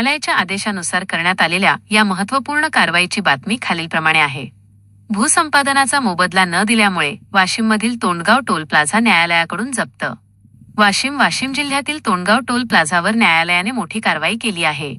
न्यायालयाच्या आदेशानुसार करण्यात आलेल्या या महत्त्वपूर्ण कारवाईची बातमी खालीलप्रमाणे आहे. भूसंपादनाचा मोबदला न दिल्यामुळे वाशिममधील तोंडगाव टोल प्लाझा न्यायालयाकडून जप्त. वाशिम जिल्ह्यातील तोंडगाव टोल प्लाझावर न्यायालयाने मोठी कारवाई केली आहे.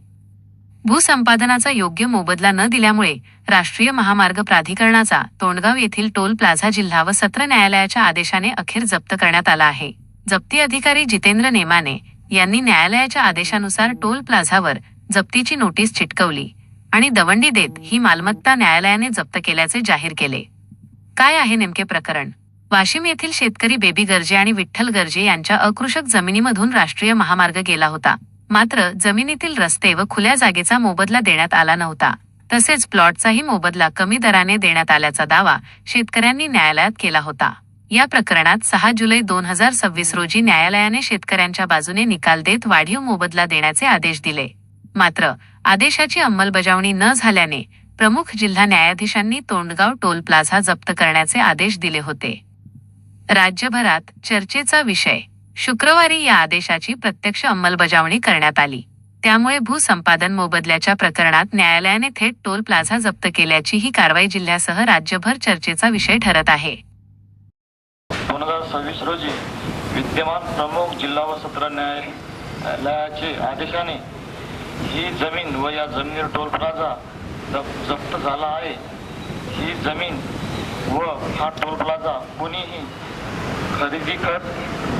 भूसंपादनाचा योग्य मोबदला न दिल्यामुळे राष्ट्रीय महामार्ग प्राधिकरणाचा तोंडगाव येथील टोल प्लाझा जिल्हा व सत्र न्यायालयाच्या आदेशाने अखेर जप्त करण्यात आला आहे. जप्ती अधिकारी जितेंद्र नेमाने यांनी न्यायालयाच्या आदेशानुसार टोल प्लाझावर जप्तीची नोटीस चिटकवली आणि दवंडी देत ही मालमत्ता न्यायालयाने जप्त केल्याचे जाहीर केले. काय आहे नेमके प्रकरण? वाशिम येथील शेतकरी बेबी गर्जे आणि विठ्ठल गर्जे यांच्या अकृषक जमिनीमधून राष्ट्रीय महामार्ग गेला होता. मात्र जमिनीतील रस्ते व खुल्या जागेचा मोबदला देण्यात आला नव्हता. तसेच प्लॉटचाही मोबदला कमी दराने देण्यात आल्याचा दावा शेतकऱ्यांनी न्यायालयात केला होता. या प्रकरणात 6 जुलै 2026 रोजी न्यायालयाने शेतकऱ्यांच्या बाजूने निकाल देत वाढीव मोबदला देण्याचे आदेश दिले. मात्र आदेशाची अंमलबजावणी न झाल्याने प्रमुख जिल्हा न्यायाधीशांनी तोंडगाव टोल प्लाझा जप्त करण्याचे आदेश दिले होते. राज्यभरात चर्चेचा विषय. शुक्रवारी या आदेशाची प्रत्यक्ष अंमलबजावणी करण्यात आली. त्यामुळे भूसंपादन मोबदल्याच्या प्रकरणात न्यायालयाने थेट टोल प्लाझा जप्त केल्याची ही कारवाई जिल्ह्यासह राज्यभर चर्चेचा विषय ठरत आहे. 2026 रोजी विद्यमान प्रमुख जिल्हा व सत्र न्यायालयाचे आदेशाने ही जमीन व या जमिनीवर टोल प्लाझा जप्त झाला आहे. ही जमीन व हा टोल प्लाझा कोणीही खरेदी कर,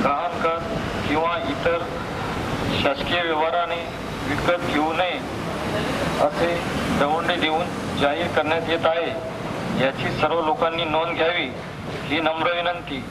गहाण कर किंवा इतर शासकीय व्यवहाराने विकत घेऊ नये असे दवंडी देऊन जाहीर करण्यात येत आहे. याची सर्व लोकांनी नोंद घ्यावी ही नम्र विनंती.